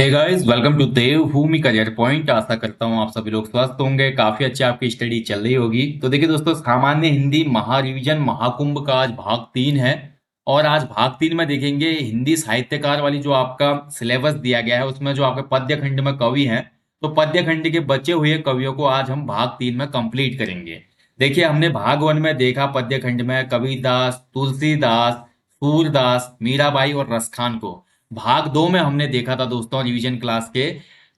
Hey guys, welcome to Devbhoomi career point. आशा करता हूँ आप सभी लोग स्वस्थ होंगे, काफी अच्छी आपकी स्टडी चल रही होगी। तो देखिए दोस्तों, सामान्य हिंदी महारिविजन महाकुंभ का आज भाग 3 है। और आज भाग 3 में देखेंगे हिंदी साहित्यकार वाली जो आपका सिलेबस दिया गया है, उसमें जो आपके पद्य खंड में कवि हैं, तो पद्य खंड के बचे हुए कवियों को आज हम भाग 3 में कंप्लीट करेंगे। देखिए, हमने भाग 1 में देखा पद्य खंड में कबीरदास, तुलसीदास, सूरदास, मीराबाई और रसखान को। भाग 2 में हमने देखा था दोस्तों रिवीजन क्लास के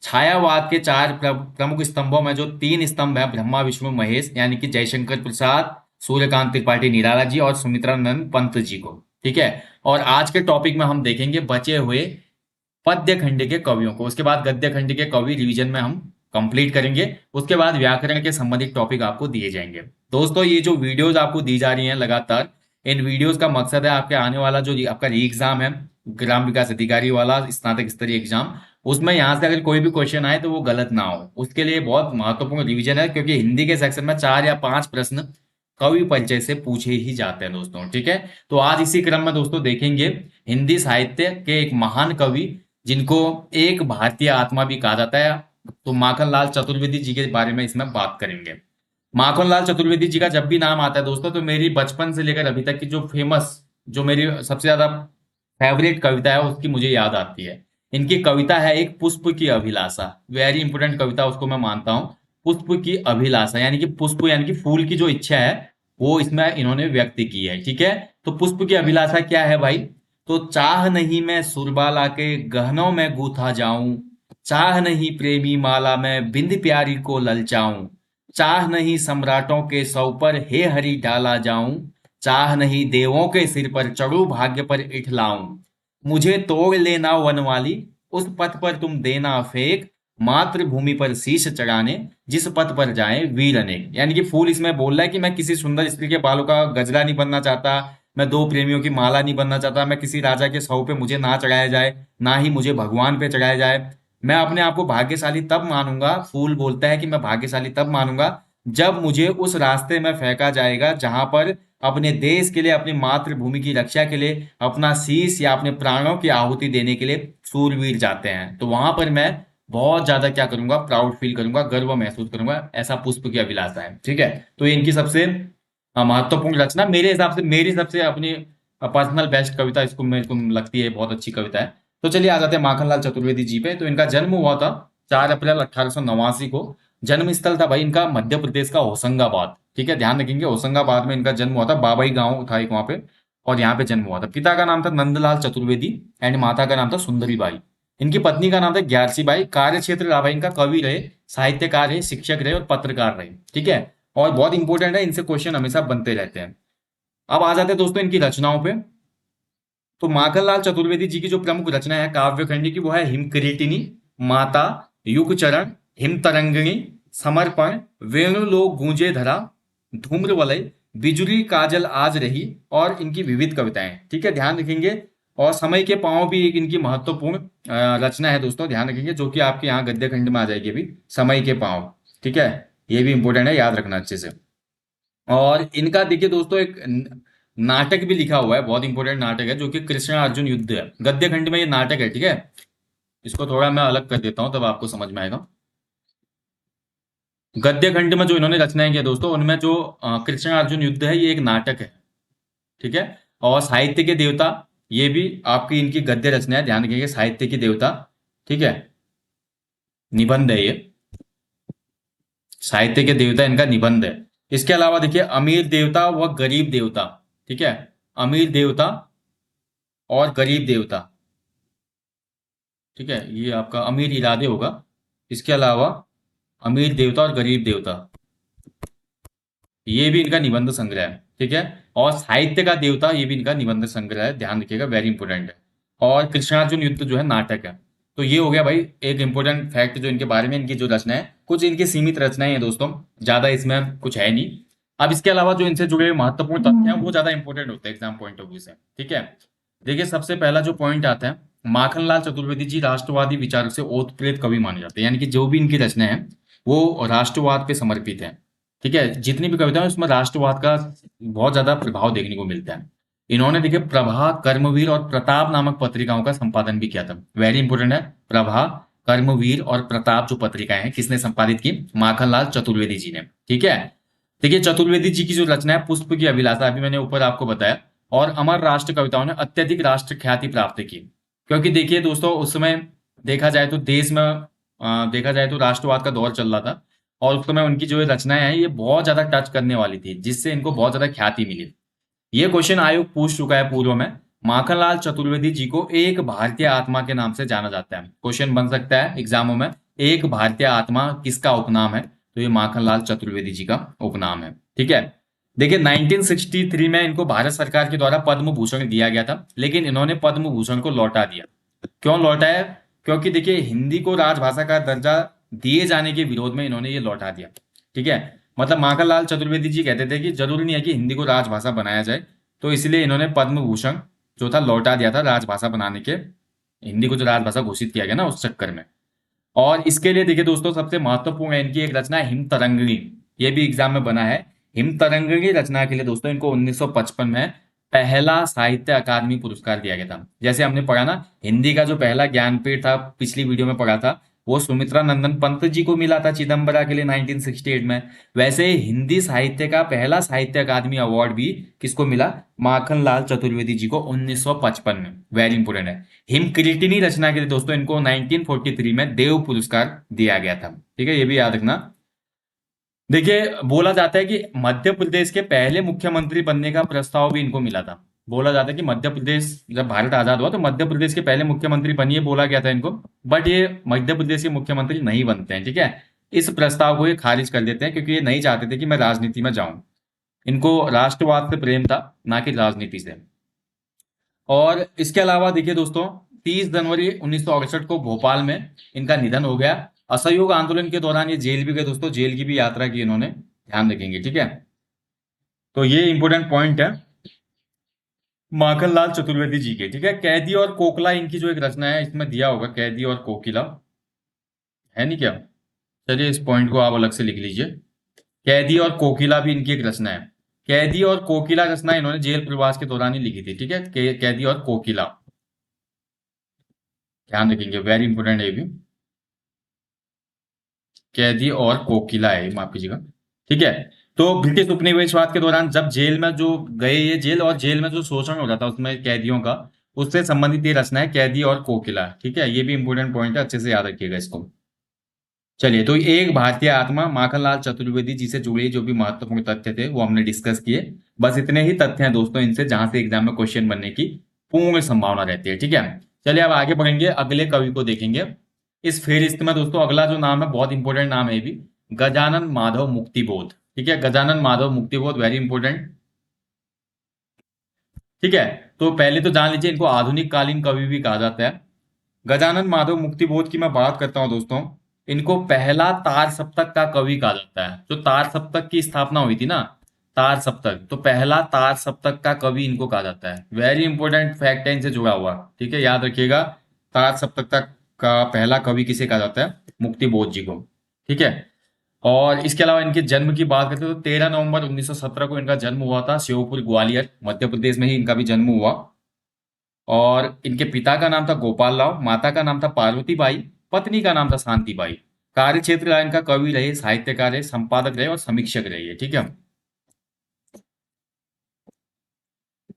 छायावाद के 4 प्रमुख स्तंभों में जो 3 स्तंभ है, ब्रह्मा विष्णु महेश, यानी कि जयशंकर प्रसाद, सूर्यकांत त्रिपाठी निराला जी और सुमित्रानंद पंत जी को। ठीक है। और आज के टॉपिक में हम देखेंगे बचे हुए पद्य खंड के कवियों को। उसके बाद गद्य खंड के कवि रिवीजन में हम कंप्लीट करेंगे। उसके बाद व्याकरण के संबंधित टॉपिक आपको दिए जाएंगे। दोस्तों, ये जो वीडियोस आपको दी जा रही हैं लगातार, इन वीडियोस का मकसद है आपके आने वाला जो आपका री एग्जाम है, ग्राम विकास अधिकारी वाला स्नातक स्तरीय एग्जाम, उसमें यहाँ से अगर कोई भी क्वेश्चन आए तो वो गलत ना हो, उसके लिए बहुत महत्वपूर्ण रिवीजन है। क्योंकि हिंदी के सेक्शन में 4 या 5 प्रश्न कवि परिचय से पूछे ही जाते हैं दोस्तों। ठीक है। तो आज इसी क्रम में दोस्तों देखेंगे हिंदी साहित्य के एक महान कवि, जिनको एक भारतीय आत्मा भी कहा जाता है, तो माखनलाल चतुर्वेदी जी के बारे में इसमें बात करेंगे। माखनलाल चतुर्वेदी जी का जब भी नाम आता है दोस्तों, तो मेरी बचपन से लेकर अभी तक की जो फेमस, जो मेरी सबसे ज्यादा फेवरेट कविता है, उसकी मुझे याद आती है। इनकी कविता है एक पुष्प की अभिलाषा। वेरी इंपोर्टेंट कविता उसको मैं मानता हूँ। पुष्प की अभिलाषा यानी कि पुष्प यानी कि फूल की जो इच्छा है, वो इसमें इन्होंने व्यक्त की है। ठीक है। तो पुष्प की अभिलाषा क्या है भाई? तो चाह नहीं मैं सुरबाला के गहनों में गूथा जाऊं, चाह नहीं प्रेमी माला में बिंद प्यारी को ललचाऊं, चाह नहीं सम्राटों के सौ पर हे हरि डाला जाऊं, चाह नहीं देवों के सिर पर चढ़ू भाग्य पर इठलाऊं, मुझे तोड़ लेना वनवाली उस पथ पर तुम देना फेंक, मातृभूमि पर शीश चढ़ाने जिस पथ पर जाए वीर अनेक। यानी कि फूल इसमें बोल रहा है कि मैं किसी सुंदर स्त्री के बालों का गजरा नहीं बनना चाहता, मैं दो प्रेमियों की माला नहीं बनना चाहता, मैं किसी राजा के सौ पे मुझे ना चढ़ाया जाए, ना ही मुझे भगवान पे चढ़ाया जाए। मैं अपने आप को भाग्यशाली तब मानूंगा, फूल बोलता है कि मैं भाग्यशाली तब मानूंगा जब मुझे उस रास्ते में फेंका जाएगा जहां पर अपने देश के लिए, अपनी मातृभूमि की रक्षा के लिए अपना शीश या अपने प्राणों की आहुति देने के लिए सूरवीर जाते हैं। तो वहां पर मैं बहुत ज्यादा क्या करूंगा, प्राउड फील करूंगा, गर्व महसूस करूंगा। ऐसा पुष्प की अभिलाषा है। ठीक है। तो ये इनकी सबसे महत्वपूर्ण रचना मेरे हिसाब से, मेरी सबसे अपनी पर्सनल बेस्ट कविता इसको मेरे को लगती है, बहुत अच्छी कविता है। तो चलिए आ जाते हैं माखनलाल चतुर्वेदी जी पे। तो इनका जन्म हुआ था 4 अप्रैल 1889 को। जन्म स्थल था भाई इनका मध्य प्रदेश का होशंगाबाद। ठीक है, ध्यान रखेंगे, होशंगाबाद में इनका जन्म हुआ था। बाबई गांव था एक वहां पे, और यहाँ पे जन्म हुआ था। पिता का नाम था नंदलाल चतुर्वेदी एंड माता का नाम था सुंदरी बाई। इनकी पत्नी का नाम था ग्यारसी बाई। कार्य क्षेत्र रहा भाई इनका कवि रहे, साहित्यकार रहे, शिक्षक रहे और पत्रकार रहे। ठीक है। और बहुत इंपॉर्टेंट है, इनसे क्वेश्चन हमेशा बनते रहते हैं। अब आ जाते हैं दोस्तों इनकी रचनाओं पे। तो माखनलाल चतुर्वेदी जी की जो प्रमुख रचना है काव्य खंड की, वो है हिमकिरीटिनी, माता, युग चरण, हिम तरंगिणी, समर्पण, वेणुलोक गूंजे धरा, धूम्रवलय, बिजुली काजल आज रही, और इनकी विविध कविताएं। ठीक है, ध्यान रखेंगे। और समय के पांव भी एक इनकी महत्वपूर्ण रचना है दोस्तों, ध्यान रखेंगे, जो कि आपके यहाँ गद्य खंड में आ जाएगी अभी, समय के पांव। ठीक है, ये भी इंपॉर्टेंट है, याद रखना अच्छे से। और इनका देखिए दोस्तों एक नाटक भी लिखा हुआ है, बहुत इंपॉर्टेंट नाटक है, जो कि कृष्ण अर्जुन युद्ध है। गद्य खंड में ये नाटक है। ठीक है। इसको थोड़ा मैं अलग कर देता हूं, तब आपको समझ में आएगा। गद्य खंड में जो इन्होंने रचनाएं की है दोस्तों, उनमें जो कृष्ण अर्जुन युद्ध है, ये एक नाटक है। ठीक है। और साहित्य के देवता, ये भी आपकी इनकी गद्य रचना है, ध्यान रखिएगा, साहित्य के देवता। ठीक है, निबंध है ये, साहित्य के देवता इनका निबंध है। इसके अलावा देखिए अमीर देवता व गरीब देवता। ठीक है, अमीर देवता और गरीब देवता। ठीक है, ये आपका अमीर इरादे होगा। इसके अलावा अमीर देवता और गरीब देवता, ये भी इनका निबंध संग्रह है। ठीक है। और साहित्य का देवता, ये भी इनका निबंध संग्रह है, ध्यान रखिएगा, वेरी इंपॉर्टेंट है। और कृष्णार्जुन युद्ध जो है नाटक है। तो ये हो गया भाई एक इंपॉर्टेंट फैक्ट जो इनके बारे में, इनकी जो रचना है, कुछ इनकी सीमित रचनाएं हैं दोस्तों, ज्यादा इसमें कुछ है नहीं। अब इसके अलावा जो इनसे जुड़े हुए महत्वपूर्ण तथ्य हैं, वो ज्यादा इंपॉर्टेंट होते हैं एग्जाम पॉइंट ऑफ व्यू से। ठीक है। देखिए सबसे पहला जो पॉइंट आता है, माखनलाल चतुर्वेदी जी राष्ट्रवादी विचार से ओतप्रेत कवि माने जाते हैं। यानी कि जो भी इनकी रचना है वो राष्ट्रवाद पे समर्पित है। ठीक है, जितनी भी कविताएं उसमें राष्ट्रवाद का बहुत ज्यादा प्रभाव देखने को मिलता है। इन्होंने देखिए प्रभा, कर्मवीर और प्रताप नामक पत्रिकाओं का संपादन भी किया था। वेरी इंपोर्टेंट है। प्रभा, कर्मवीर और प्रताप जो पत्रिकाएं हैं किसने संपादित की? माखनलाल चतुर्वेदी जी ने। ठीक है। देखिए चतुर्वेदी जी की जो रचना है पुष्प की अभिलाषा, अभी मैंने ऊपर आपको बताया, और अमर राष्ट्र कविताओं ने अत्यधिक राष्ट्र ख्याति प्राप्त की। क्योंकि देखिए दोस्तों उस समय देखा जाए तो देश में देखा जाए तो राष्ट्रवाद का दौर चल रहा था, और उस समय उनकी जो ये रचनाएं हैं ये बहुत ज्यादा टच करने वाली थी, जिससे इनको बहुत ज्यादा ख्याति मिली। ये क्वेश्चन आयोग पूछ चुका है पूर्व में। माखनलाल चतुर्वेदी जी को एक भारतीय आत्मा के नाम से जाना जाता है। क्वेश्चन बन सकता है एग्जामों में, एक भारतीय आत्मा किसका उपनाम है? तो ये माखनलाल चतुर्वेदी जी का उपनाम है। ठीक है। देखिए 1963 में इनको भारत सरकार के द्वारा पद्म भूषण दिया गया था, लेकिन इन्होंने पद्म भूषण को लौटा दिया। क्यों लौटाया? क्योंकि देखिए हिंदी को राजभाषा का दर्जा दिए जाने के विरोध में इन्होंने ये लौटा दिया। ठीक है। मतलब माखनलाल चतुर्वेदी जी कहते थे कि जरूरी नहीं है कि हिंदी को राजभाषा बनाया जाए, तो इसलिए इन्होंने पद्म भूषण जो था लौटा दिया था राजभाषा बनाने के, हिंदी को जो राजभाषा घोषित किया गया ना उस चक्कर में। और इसके लिए देखिए दोस्तों सबसे महत्वपूर्ण है इनकी एक रचना है हिम तरंगिणी। ये भी एग्जाम में बना है। हिम तरंगिणी रचना के लिए दोस्तों इनको 1955 में पहला साहित्य अकादमी पुरस्कार दिया गया था। जैसे हमने पढ़ा ना हिंदी का जो पहला ज्ञानपीठ था, पिछली वीडियो में पढ़ा था, वो सुमित्रा नंदन पंत जी को मिला था चिदम्बरा के लिए 1968 में। वैसे ही हिंदी साहित्य का पहला साहित्य अकादमी अवार्ड भी किसको मिला? माखनलाल चतुर्वेदी जी को 1955 में। वेरी इंपोर्टेंट है। हिमकृतिनी रचना के लिए दोस्तों इनको 1943 में देव पुरस्कार दिया गया था। ठीक है, ये भी याद रखना। देखिए बोला जाता है कि मध्य प्रदेश के पहले मुख्यमंत्री बनने का प्रस्ताव भी इनको मिला था। बोला जाता है कि मध्य प्रदेश जब भारत आजाद हुआ तो मध्य प्रदेश के पहले मुख्यमंत्री बनिए बोला गया था इनको, बट ये मध्य प्रदेश के मुख्यमंत्री नहीं बनते हैं। ठीक है। इस प्रस्ताव को ये खारिज कर देते हैं क्योंकि ये नहीं चाहते थे कि मैं राजनीति में जाऊं। इनको राष्ट्रवाद से प्रेम था, ना कि राजनीति से। और इसके अलावा देखिए दोस्तों 30 जनवरी 1968 को भोपाल में इनका निधन हो गया। असहयोग आंदोलन के दौरान ये जेल भी गए दोस्तों, जेल की भी यात्रा की इन्होंने, ध्यान रखेंगे। ठीक है। तो ये इंपोर्टेंट पॉइंट है माखनलाल चतुर्वेदी जी के। ठीक है। कैदी और कोकिला इनकी जो एक रचना है, इसमें दिया होगा कैदी और कोकिला, है नहीं क्या? चलिए इस पॉइंट को आप अलग से लिख लीजिए। कैदी और कोकिला भी इनकी एक रचना है। कैदी और कोकिला रचना इन्होंने जेल प्रवास के दौरान ही लिखी थी। ठीक है। कैदी और कोकिला, ध्यान रखेंगे, वेरी इंपोर्टेंट है ये भी। कैदी और कोकिला है, माफ कीजिएगा। ठीक है। तो ब्रिटिश उपनिवेशवाद के दौरान जब जेल में जो गए ये जेल, और जेल में जो शोषण हो रहा था उसमें कैदियों का, उससे संबंधित ये रचना है कैदी और कोकिला। ठीक है। ये भी इंपोर्टेंट पॉइंट है, अच्छे से याद रखिएगा इसको। चलिए, तो एक भारतीय आत्मा माखनलाल चतुर्वेदी जी से जुड़े जो भी महत्वपूर्ण तथ्य थे वो हमने डिस्कस किए। बस इतने ही तथ्य हैं दोस्तों इनसे जहां से एग्जाम में क्वेश्चन बनने की पूर्ण संभावना रहती है। ठीक है। चलिए अब आगे बढ़ेंगे, अगले कवि को देखेंगे। इस फेरिस्त में दोस्तों अगला जो नाम है बहुत इंपॉर्टेंट नाम है ये भी, गजानन माधव मुक्तिबोध। ठीक है। Gajanan Madhav Muktibodh, very important. ठीक है। तो पहले तो जान लीजिए इनको आधुनिक कालीन कवि भी कहा जाता है। गजानन माधव मुक्तिबोध की मैं बात करता हूं दोस्तों, इनको पहला तार सप्तक का कवि कहा जाता है। जो तार सप्तक की स्थापना हुई थी ना, तार सप्तक, तो पहला तार सप्तक का कवि इनको कहा जाता है। वेरी इंपॉर्टेंट फैक्ट है इनसे जुड़ा हुआ। ठीक है, याद रखिएगा। तार सप्तक का पहला कवि किसे कहा जाता है? मुक्तिबोध जी को। ठीक है। और इसके अलावा इनके जन्म की बात करते हैं तो 13 नवंबर 1917 को इनका जन्म हुआ था श्योपुर ग्वालियर मध्य प्रदेश में ही इनका भी जन्म हुआ। और इनके पिता का नाम था गोपाल राव, माता का नाम था पार्वती बाई, पत्नी का नाम था शांति बाई। कार्य क्षेत्र रहा इनका कवि रहे, साहित्यकार रहे, संपादक रहे और समीक्षक रहे। ठीक है।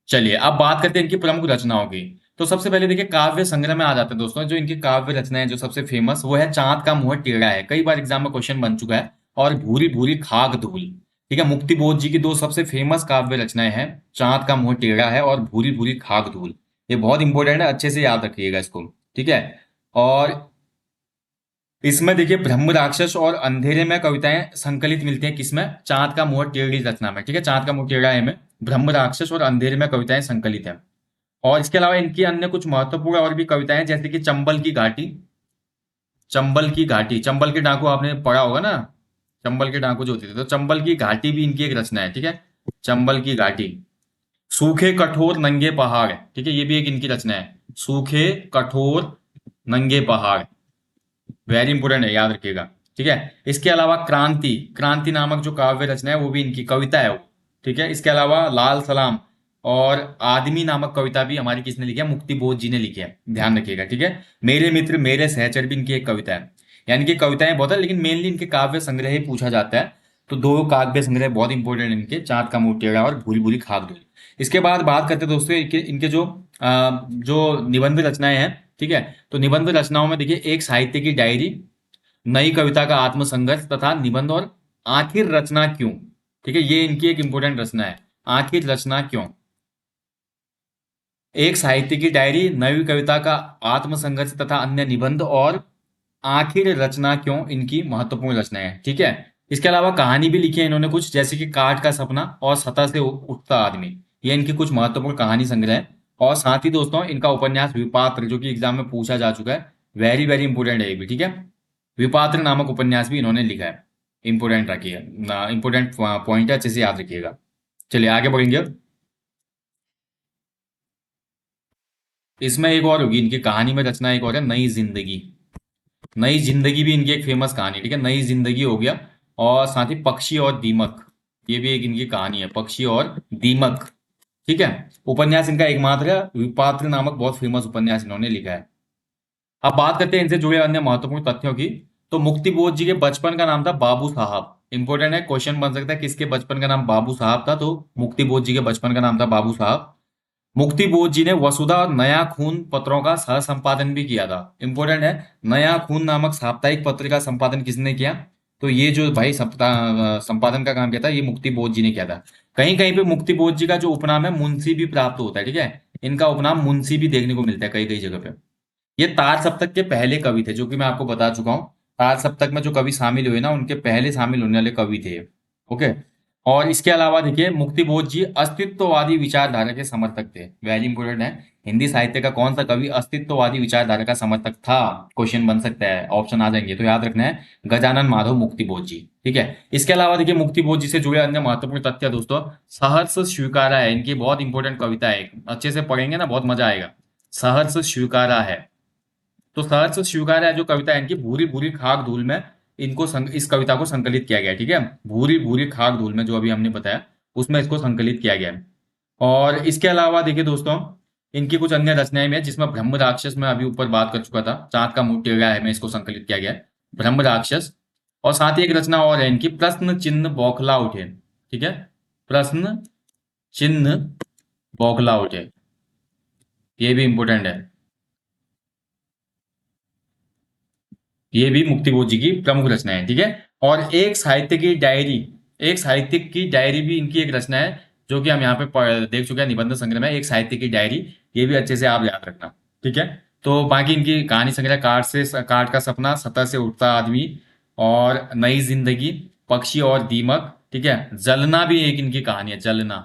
चलिए अब बात करते हैं इनकी प्रमुख रचनाओं की। तो सबसे पहले देखिए काव्य संग्रह में आ जाते हैं दोस्तों। जो इनकी काव्य रचनाएं जो सबसे फेमस वो है चांद का मुंह टेढ़ा है, कई बार एग्जाम में क्वेश्चन बन चुका है, और भूरी भूरी खाक धूल। ठीक है। मुक्तिबोध जी की दो सबसे फेमस काव्य रचनाएं हैं, चांद का मुंह टेढ़ा है और भूरी भूरी खाक धूल। ये बहुत इंपॉर्टेंट है, अच्छे से याद रखिएगा इसको। ठीक है। और इसमें देखिए ब्रह्म राक्षस और अंधेरे में कविताएं संकलित मिलती हैं किसमें? चांद का मुंह टेढ़ी रचना में। ठीक है। चांद का मुंह टेढ़ा है में ब्रह्म राक्षस और अंधेरे में कविताएं संकलित हैं। और इसके अलावा इनकी अन्य कुछ महत्वपूर्ण और भी कविताएं हैं, जैसे कि चंबल की घाटी। चंबल की घाटी, चंबल के डाकू आपने पढ़ा होगा ना, चंबल के डाकू जो होते थे, तो चंबल की घाटी भी इनकी एक रचना है। ठीक है। चंबल की घाटी। सूखे कठोर नंगे पहाड़, ठीक है, ये भी एक इनकी रचना है। सूखे कठोर नंगे पहाड़, वेरी इंपोर्टेंट है, याद रखिएगा। ठीक है। इसके अलावा क्रांति, क्रांति नामक जो काव्य रचना है वो भी इनकी कविता है वो। ठीक है। इसके अलावा लाल सलाम और आदमी नामक कविता भी हमारी किसने लिखी है, मुक्ति बोध जी ने लिखी है, ध्यान रखिएगा, ठीक है। मेरे मित्र मेरे सहचर भी इनकी एक कविता है, यानी कि कविताएं बहुत है, लेकिन मेनली इनके काव्य संग्रह ही पूछा जाता है। तो दो काव्य संग्रह बहुत इंपॉर्टेंट है इनके, चाँद का मुंह टेढ़ा और भूरी भूरी खाक धुली। इसके बाद बात करते हैं दोस्तों इनके जो निबंध रचनाएं हैं, ठीक है। तो निबंध रचनाओं में देखिए, एक साहित्य की डायरी, नई कविता का आत्मसंघर्ष तथा निबंध, और आखिर रचना क्यों, ठीक है। ये इनकी एक इंपॉर्टेंट रचना है, आखिर रचना क्यों। एक साहित्य की डायरी, नई कविता का आत्मसंघर्ष तथा अन्य निबंध, और आखिर रचना क्यों इनकी महत्वपूर्ण रचनाएं हैं, ठीक है। इसके अलावा कहानी भी लिखी है इन्होंने कुछ, जैसे कि काठ का सपना और सतह से उठता आदमी, ये इनकी कुछ महत्वपूर्ण कहानी संग्रह है। और साथ ही दोस्तों इनका उपन्यास विपात्र, जो कि एग्जाम में पूछा जा चुका है, वेरी वेरी इंपॉर्टेंट है ये भी, ठीक है। विपात्र नामक उपन्यास भी इन्होंने लिखा है, इंपोर्टेंट रखिए, इंपोर्टेंट पॉइंट है, अच्छे से याद रखिएगा। चलिए आगे बढ़ेंगे। इसमें एक और होगी इनकी कहानी में रचना, एक और है नई जिंदगी। नई जिंदगी भी इनकी एक फेमस कहानी है, ठीक है। नई जिंदगी हो गया, और साथ ही पक्षी और दीमक, ये भी एक इनकी कहानी है, पक्षी और दीमक, ठीक है। उपन्यास इनका एकमात्र है, विपात्र नामक बहुत फेमस उपन्यास इन्होंने लिखा है। अब बात करते हैं इनसे जुड़े अन्य महत्वपूर्ण तथ्यों की। तो मुक्ति बोध जी के बचपन का नाम था बाबू साहब, इंपॉर्टेंट है, क्वेश्चन बन सकता है किसके बचपन का नाम बाबू साहब था, तो मुक्ति बोध जी के बचपन का नाम था बाबू साहब। मुक्ति बोध जी ने वसुधा और नया खून पत्रों का सह संपादन भी किया था, इंपॉर्टेंट है। नया खून नामक साप्ताहिक पत्र का संपादन किसने किया, तो ये जो भाई संपादन का काम किया था, ये मुक्ति बोध जी ने किया था। कहीं कहीं पे मुक्ति बोध जी का जो उपनाम है मुंशी भी प्राप्त होता है, ठीक है। इनका उपनाम मुंशी भी देखने को मिलता है कई कई जगह पे। ये तार सप्तक के पहले कवि थे, जो कि मैं आपको बता चुका हूँ। तार सप्तक में जो कवि शामिल हुए ना, उनके पहले शामिल होने वाले कवि थे ये। ओके। और इसके अलावा देखिए, मुक्ति बोध जी अस्तित्ववादी विचारधारा के समर्थक थे, वेरी इंपोर्टेंट है। हिंदी साहित्य का कौन सा कवि अस्तित्ववादी विचारधारा का समर्थक था, क्वेश्चन बन सकता है, ऑप्शन आ जाएंगे, तो याद रखना है गजानन माधव मुक्ति बोध जी, ठीक है। इसके अलावा देखिए, मुक्ति बोध जी से जुड़े अन्य महत्वपूर्ण तथ्य दोस्तों, सहर्ष स्वीकारा है इनकी बहुत इंपॉर्टेंट कविता है, अच्छे से पढ़ेंगे ना बहुत मजा आएगा। सहर्ष स्वीकारा है, तो सहर्ष स्वीकार्य जो कविता है इनकी, भूरी भूरी खाक धूल में इस कविता को संकलित किया गया है, ठीक है। भूरी भूरी खाक धूल में जो अभी हमने बताया, उसमें इसको संकलित किया गया है। और इसके अलावा देखिए दोस्तों, इनकी कुछ अन्य रचनाएं में, जिसमें ब्रह्म राक्षस में अभी ऊपर बात कर चुका था, चाँद का मुंह टेढ़ा है में इसको संकलित किया गया है, ब्रह्म राक्षस। और साथ ही एक रचना और है इनकी, प्रश्न चिन्ह बौखला उठे, ठीक है। प्रश्न चिन्ह बौखला उठे, ये भी इंपोर्टेंट है, ये भी मुक्ति बोध जी की प्रमुख रचना है, ठीक है। और एक साहित्य की डायरी, एक साहित्यिक की डायरी भी इनकी एक रचना है, जो कि हम यहाँ पे देख चुके हैं, निबंध संग्रह में एक साहित्य की डायरी, ये भी अच्छे से आप याद रखना, ठीक है। तो बाकी इनकी कहानी संग्रह, काट का सपना, सतह से उठता आदमी, और नई जिंदगी, पक्षी और दीमक, ठीक है। जलना भी एक इनकी कहानी है, जलना,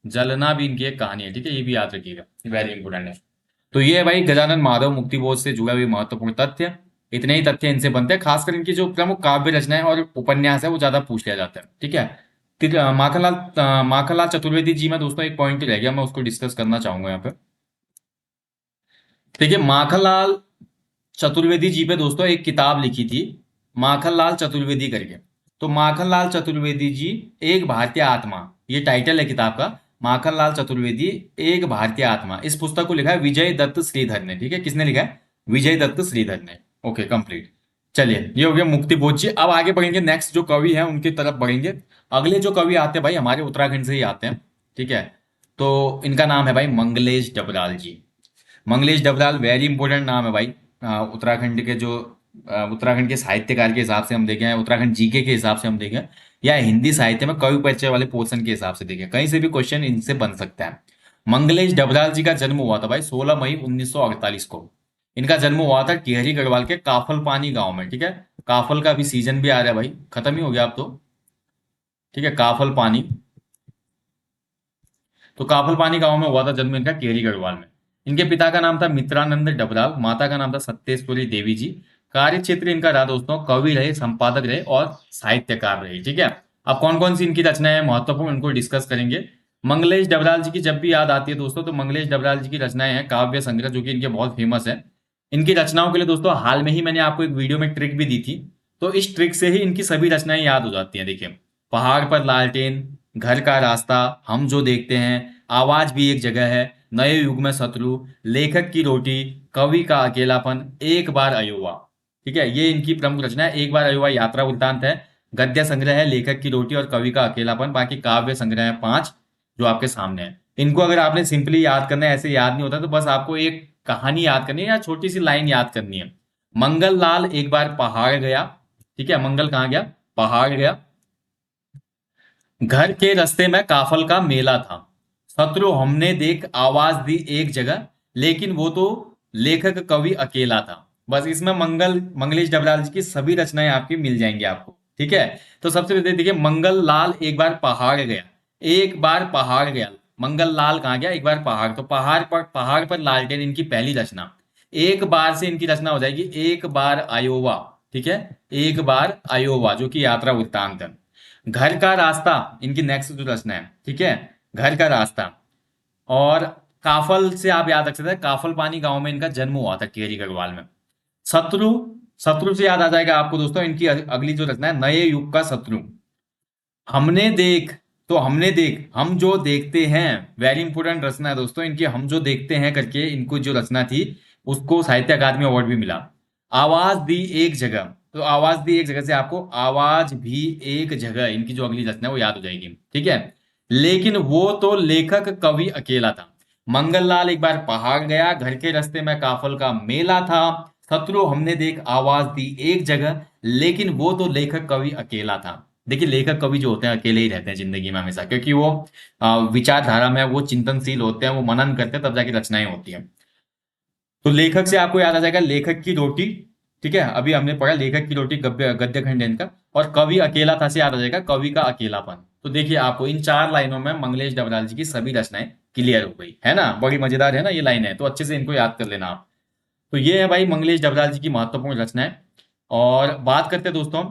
जलना भी इनकी एक कहानी है, ठीक है, ये भी याद रखिएगा, वेरी इंपोर्टेंट है। तो ये है भाई गजानन माधव मुक्ति बोध से जुड़ा हुआ महत्वपूर्ण तथ्य। इतने ही तथ्य इनसे बनते हैं, खासकर इनकी जो प्रमुख काव्य रचनाएं और उपन्यास है वो ज्यादा पूछ लिया जाता है, ठीक है। माखनलाल चतुर्वेदी जी में दोस्तों एक पॉइंट रह गया, मैं उसको डिस्कस करना चाहूंगा यहाँ पे। देखिए, माखनलाल चतुर्वेदी जी पे दोस्तों एक किताब लिखी थी, माखनलाल चतुर्वेदी करके। तो माखनलाल चतुर्वेदी जी एक भारतीय आत्मा, ये टाइटल है किताब का, माखनलाल चतुर्वेदी एक भारतीय आत्मा। इस पुस्तक को लिखा है विजय दत्त श्रीधर ने, ठीक है। किसने लिखा है, विजय दत्त श्रीधर ने। Okay, complete. चलिए, ये हो गया मुक्ति बोध जी। अब आगे बढ़ेंगे, नेक्स्ट जो कवि है उनकी तरफ बढ़ेंगे। अगले जो कवि आते हैं भाई, हमारे उत्तराखंड से ही आते हैं, ठीक है। तो इनका नाम है भाई मंगलेश डबराल जी। मंगलेश डबराल वेरी इंपॉर्टेंट नाम है भाई। उत्तराखंड के जो उत्तराखंड के साहित्यकार के हिसाब से हम देखें, उत्तराखंड जीके के हिसाब से हम देखें, या हिंदी साहित्य में कवि परिचय वाले पोर्शन के हिसाब से देखें, कहीं से भी क्वेश्चन इनसे बन सकता है। मंगलेश डबराल जी का जन्म हुआ था भाई 16 मई 1948 को। इनका जन्म हुआ था टिहरी गढ़वाल के काफल पानी गांव में, ठीक है। काफल का भी सीजन भी आ रहा है भाई, खत्म ही हो गया अब तो, ठीक है। काफल पानी, तो काफल पानी गांव में हुआ था जन्म इनका, टिहरी गढ़वाल में। इनके पिता का नाम था मित्रानंद डबराल, माता का नाम था सत्येश्वरी देवी जी। कार्य क्षेत्र इनका रहा दोस्तों, कवि रहे, संपादक रहे और साहित्यकार रहे, ठीक है। अब कौन कौन सी इनकी रचनाएं महत्वपूर्ण, इनको डिस्कस करेंगे। मंगलेश डबराल जी की जब भी याद आती है दोस्तों, तो मंगलेश डबराल जी की रचनाएं हैं काव्य संग्रह, जो कि इनके बहुत फेमस है। इनकी रचनाओं के लिए दोस्तों हाल में ही मैंने आपको एक वीडियो में ट्रिक भी दी थी, तो इस ट्रिक से ही इनकी सभी रचनाएं याद हो जाती हैं। देखिए, पहाड़ पर लालटेन, घर का रास्ता, हम जो देखते हैं, आवाज भी एक जगह है, नए युग में शत्रु, लेखक की रोटी, कवि का अकेलापन, एक बार अयोवा। ठीक है, ये इनकी प्रमुख रचना है। एक बार अयोवा यात्रा वृत्तांत है, गद्य संग्रह है लेखक की रोटी और कवि का अकेलापन। बाकी काव्य संग्रह है 5 जो आपके सामने है। इनको अगर आपने सिंपली याद करना है, ऐसे याद नहीं होता, तो बस आपको एक कहानी याद करनी है या छोटी सी लाइन याद करनी है। मंगल लाल एक बार पहाड़ गया। ठीक है, मंगल कहाँ गया? पहाड़ गया। घर के रास्ते में काफल का मेला था, शत्रु हमने देख आवाज दी एक जगह, लेकिन वो तो लेखक कवि अकेला था। बस इसमें मंगलेश डबराल जी की सभी रचनाएं आपकी मिल जाएंगी आपको। ठीक है, तो सबसे पहले देखिए, मंगल लाल एक बार पहाड़ गया। एक बार पहाड़ गया, मंगल लाल कहाँ गया? एक बार पहाड़, तो पहाड़ पर लालटेन इनकी पहली रचना। एक बार से इनकी रचना हो जाएगी एक बार आयोवा। ठीक है, एक बार आयोवा जो कि यात्रा वृत्तांत है। घर का रास्ता इनकी नेक्स्ट जो रचना है। ठीक है, घर का रास्ता। और काफल से आप याद रख सकते हैं, काफल पानी गांव में इनका जन्म हुआ था, टिहरी गढ़वाल में। शत्रु, शत्रु से याद आ जाएगा आपको दोस्तों इनकी अगली जो रचना है, नए युग का शत्रु। हमने देख, तो हमने देख, हम जो देखते हैं, वेरी इंपोर्टेंट रचना है दोस्तों इनकी, हम जो देखते हैं करके इनको जो रचना थी, उसको साहित्य अकादमी अवार्ड भी मिला। आवाज दी एक जगह, तो आवाज दी एक जगह से आपको आवाज भी एक जगह इनकी जो अगली रचना है वो याद हो जाएगी। ठीक है, लेकिन वो तो लेखक कवि अकेला था। मंगल लाल एक बार पहाड़ गया, घर के रास्ते में काफल का मेला था, शत्रु हमने देख आवाज दी एक जगह, लेकिन वो तो लेखक कवि अकेला था। देखिए, लेखक कवि जो होते हैं अकेले ही रहते हैं जिंदगी में हमेशा, क्योंकि वो विचारधारा में वो चिंतनशील होते हैं, वो मनन करते हैं, तब जाके रचनाएं होती हैं। तो लेखक से आपको याद आ जाएगा लेखक की रोटी। ठीक है, अभी हमने पढ़ा लेखक की रोटी, गद्य खंड है इनका। और कवि अकेला था से याद आ जाएगा कवि का अकेलापन। तो देखिए, आपको इन 4 लाइनों में मंगलेश डबराल जी की सभी रचनाएं क्लियर हो गई है ना। बड़ी मजेदार है ना ये लाइन है, तो अच्छे से इनको याद कर लेना आप। तो ये है भाई मंगलेश डबराल जी की महत्वपूर्ण रचनाएं। और बात करते हैं दोस्तों,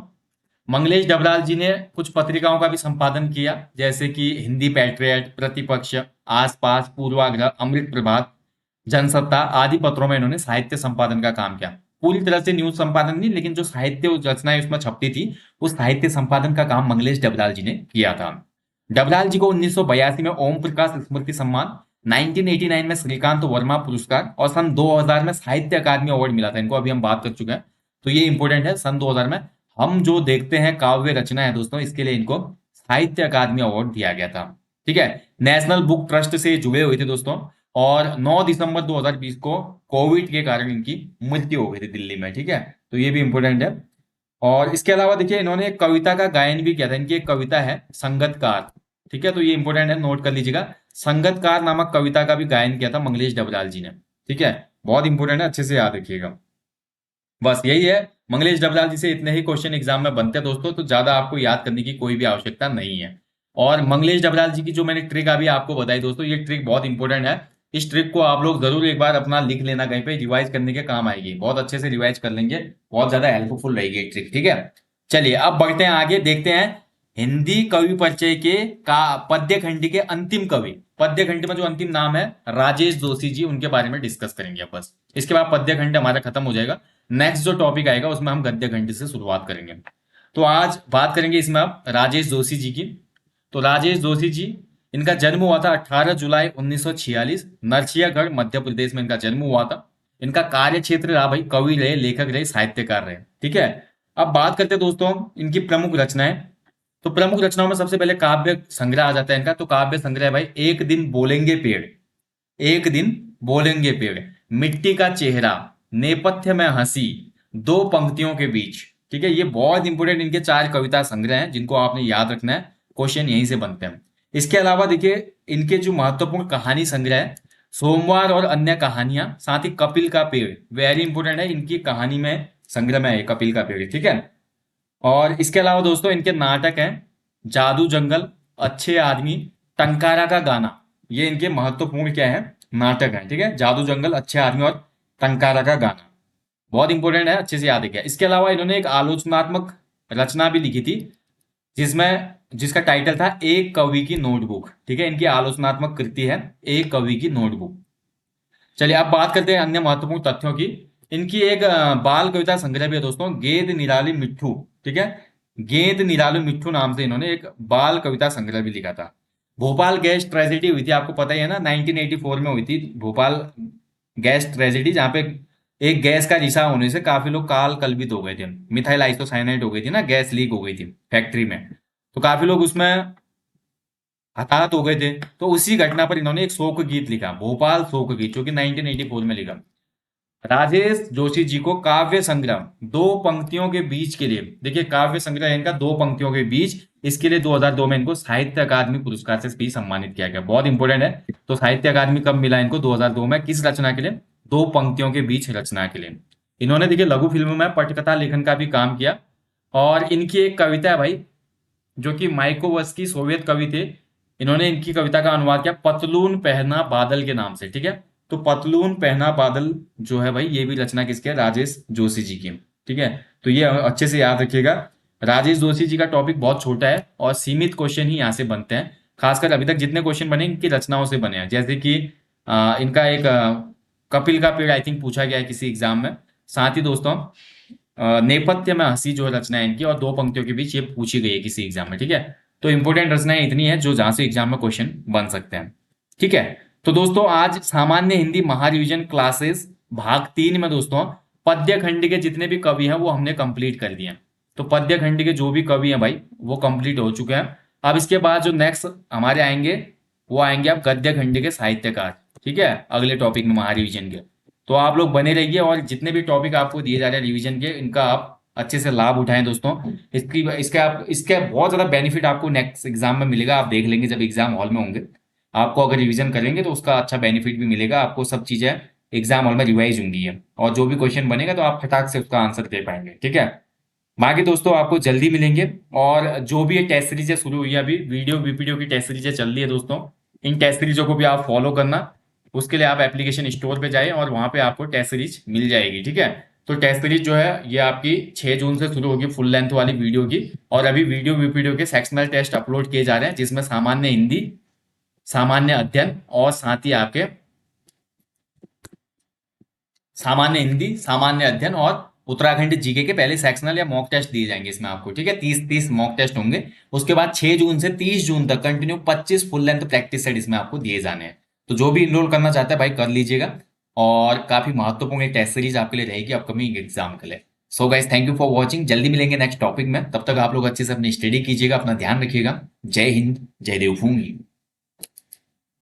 मंगलेश डबराल जी ने कुछ पत्रिकाओं का भी संपादन किया, जैसे कि हिंदी पैट्रियट, प्रतिपक्ष, आसपास, पूर्वाग्रह, अमृत प्रभात, जनसत्ता आदि पत्रों में इन्होंने साहित्य संपादन का काम किया। पूरी तरह से न्यूज संपादन नहीं, लेकिन जो साहित्य रचनाएं उसमें छपती थी, उस साहित्य संपादन का काम मंगलेश डबराल जी ने किया था। डबराल जी को 1982 में ओम प्रकाश स्मृति सम्मान, 1989 में श्रीकांत वर्मा पुरस्कार और सन 2000 में साहित्य अकादमी अवार्ड मिला था इनको, अभी हम बात कर चुके हैं। तो ये इंपॉर्टेंट है, सन 2000 में हम जो देखते हैं काव्य रचना है दोस्तों, इसके लिए इनको साहित्य अकादमी अवार्ड दिया गया था। ठीक है, नेशनल बुक ट्रस्ट से जुड़े हुए थे दोस्तों। और 9 दिसंबर 2020 को कोविड के कारण इनकी मृत्यु हो गई थी दिल्ली में। ठीक है, तो ये भी इंपॉर्टेंट है। और इसके अलावा देखिए, इन्होंने एक कविता का गायन भी किया था। इनकी एक कविता है संगतकार। ठीक है, तो ये इंपॉर्टेंट है, नोट कर लीजिएगा। संगतकार नामक कविता का भी गायन किया था मंगलेश डबराल जी ने। ठीक है, बहुत इंपॉर्टेंट है, अच्छे से याद रखिएगा। बस यही है, मंगलेश डबराल जी से इतने ही क्वेश्चन एग्जाम में बनते हैं दोस्तों, तो ज्यादा आपको याद करने की कोई भी आवश्यकता नहीं है। और मंगलेश डबराल जी की जो मैंने ट्रिक अभी आपको बताई दोस्तों, ये ट्रिक बहुत इंपॉर्टेंट है। इस ट्रिक को आप लोग जरूर एक बार अपना लिख लेना, कहीं पे रिवाइज करने के काम आएगी, बहुत अच्छे से रिवाइज कर लेंगे, बहुत ज्यादा हेल्पफुल रहेगी ये ट्रिक। ठीक है, चलिए अब बढ़ते हैं आगे, देखते हैं हिंदी कवि परिचय के का पद्य खंड के अंतिम कवि। पद्य खंड में जो अंतिम नाम है राजेश जोशी जी, उनके बारे में डिस्कस करेंगे बस। इसके बाद पद्य खंड हमारा खत्म हो जाएगा। नेक्स्ट जो टॉपिक आएगा उसमें हम गद्य खंड से शुरुआत करेंगे। तो आज बात करेंगे इसमें आप राजेश जोशी जी की। तो राजेश जोशी जी, इनका जन्म हुआ था 18 जुलाई 1946, नरसिंहगढ़ मध्य प्रदेश में इनका जन्म हुआ था। इनका कार्य क्षेत्र रहा भाई, कवि रहे, लेखक रहे, साहित्यकार रहे। ठीक है, अब बात करते हैं दोस्तों इनकी प्रमुख रचनाएं। तो प्रमुख रचनाओं में सबसे पहले काव्य संग्रह आ जाता है इनका। तो काव्य संग्रह भाई, एक दिन बोलेंगे पेड़, एक दिन बोलेंगे पेड़, मिट्टी का चेहरा, नेपथ्य में हंसी, दो पंक्तियों के बीच। ठीक है, ये बहुत इंपोर्टेंट इनके 4 कविता संग्रह हैं जिनको आपने याद रखना है, क्वेश्चन यहीं से बनते हैं। इसके अलावा देखिए, इनके जो महत्वपूर्ण कहानी संग्रह है, सोमवार और अन्य कहानियां, साथ ही कपिल का पेड़, वेरी इंपोर्टेंट है, इनकी कहानी में संग्रह में है कपिल का पेड़। ठीक है, और इसके अलावा दोस्तों इनके नाटक हैं जादू जंगल, अच्छे आदमी, टंकारा का गाना। ये इनके महत्वपूर्ण क्या है, नाटक हैं। ठीक है, जादू जंगल, अच्छे आदमी और टंकारा का गाना, बहुत इंपॉर्टेंट है, अच्छे से याद रखिए। इसके अलावा इन्होंने एक आलोचनात्मक रचना भी लिखी थी, जिसमें जिसका टाइटल था एक कवि की नोटबुक। ठीक है, इनकी आलोचनात्मक कृति है एक कवि की नोटबुक। चलिए अब बात करते हैं अन्य महत्वपूर्ण तथ्यों की। इनकी एक बाल कविता संग्रह भी है दोस्तों, गेंद निराली मिट्ठू। ठीक है, गेंद निराली मिट्ठू नाम से इन्होंने एक बाल कविता संग्रह भी लिखा था। भोपाल गैस ट्रेजेडी हुई थी, आपको पता ही है ना, 1984 में हुई थी भोपाल गैस ट्रेजेडी, जहाँ पे एक गैस का रिसाव होने से काफी लोग काल कलवित हो गए थे। मिथाइल आइसोसाइनाइड हो गई थी ना, गैस लीक हो गई थी फैक्ट्री में, तो काफी लोग उसमें हताहत हो गए थे। तो उसी घटना पर इन्होंने एक शोक गीत लिखा, भोपाल शोक गीत, जो कि 1984 में लिखा। राजेश जोशी जी को काव्य संग्रह दो पंक्तियों के बीच के लिए, देखिए काव्य संग्रह इनका दो पंक्तियों के बीच, इसके लिए 2002 में इनको साहित्य अकादमी पुरस्कार से भी सम्मानित किया गया। बहुत इंपॉर्टेंट है। तो साहित्य अकादमी कब मिला इनको? 2002 में। किस रचना के लिए? दो पंक्तियों के बीच रचना के लिए। इन्होंने देखिए लघु फिल्म में पटकथा लेखन का भी काम किया। और इनकी एक कविता है भाई, जो कि माइकोवस्की सोवियत कवि थे, इन्होंने इनकी कविता का अनुवाद किया पतलून पहना बादल के नाम से, ठीक है। तो पतलून पहना बादल जो है भाई, ये भी रचना किसकी है? राजेश जोशी जी की, ठीक है। तो ये अच्छे से याद रखिएगा। राजेश जोशी जी का टॉपिक बहुत छोटा है और सीमित क्वेश्चन ही यहाँ से बनते हैं। खासकर अभी तक जितने क्वेश्चन बने इनकी रचनाओं से बने हैं, जैसे कि इनका एक कपिल का पेड़ आई थिंक पूछा गया है किसी एग्जाम में। साथ ही दोस्तों नेपथ्य में हंसी जो रचना है इनकी, और दो पंक्तियों के बीच, ये पूछी गई है किसी एग्जाम में, ठीक है। तो इंपॉर्टेंट रचनाएं इतनी है जो जहां से एग्जाम में क्वेश्चन बन सकते हैं, ठीक है। तो दोस्तों आज सामान्य हिंदी महारिविजन क्लासेस भाग 3 में दोस्तों पद्य खंड के जितने भी कवि हैं वो हमने कंप्लीट कर दिए हैं। तो पद्य खंड के जो भी कवि हैं भाई वो कंप्लीट हो चुके हैं। अब इसके बाद जो नेक्स्ट हमारे आएंगे वो आएंगे आप गद्य खंड के साहित्यकार, ठीक है, अगले टॉपिक में महारिविजन के। तो आप लोग बने रहिए और जितने भी टॉपिक आपको दिए जा रहे हैं रिवीजन के, इनका आप अच्छे से लाभ उठाएं दोस्तों। इसके बहुत ज्यादा बेनिफिट आपको नेक्स्ट एग्जाम में मिलेगा, आप देख लेंगे जब एग्जाम हॉल में होंगे। आपको अगर रिवीजन करेंगे तो उसका अच्छा बेनिफिट भी मिलेगा आपको, सब चीजें एग्जाम हॉल में रिवाइज होंगी है, और जो भी क्वेश्चन बनेगा तो आप फटाक से उसका आंसर दे पाएंगे, ठीक है। बाकी दोस्तों आपको जल्दी मिलेंगे। और जो भी ये टेस्ट सीरीजें शुरू हुई है, अभी वीडियो वीपीडियो की टेस्ट सीरीजें चल रही है दोस्तों, इन टेस्ट सीरीजों को भी आप फॉलो करना। उसके लिए आप एप्लीकेशन स्टोर पे जाएं और वहां पे आपको टेस्ट सीरीज मिल जाएगी, ठीक है। तो टेस्ट सीरीज जो है ये आपकी 6 जून से शुरू होगी, फुल लेंथ वाली वीडियो की। और अभी वीडियो वीपीडियो के सेक्शनल टेस्ट अपलोड किए जा रहे हैं, जिसमें सामान्य हिंदी, सामान्य अध्ययन, और साथ ही आपके सामान्य हिंदी, सामान्य अध्ययन और उत्तराखंड जीके के पहले सेक्शनल या मॉक टेस्ट दिए जाएंगे इसमें आपको, ठीक है। 30 मॉक टेस्ट होंगे। उसके बाद 6 जून से 30 जून तक continue 25 full length practice set इसमें आपको दिए जाने हैं। तो जो भी इनरोल करना चाहता है भाई कर लीजिएगा। और काफी महत्वपूर्ण एक टेस्ट सीरीज आपके लिए रहेगी अपकमिंग एग्जाम के लिए। So guys thank you for watching, जल्दी मिलेंगे नेक्स्ट टॉपिक में। तब तक आप लोग अच्छे से अपनी स्टडी कीजिएगा, अपना ध्यान रखिएगा। जय हिंद, जय देवभूमि।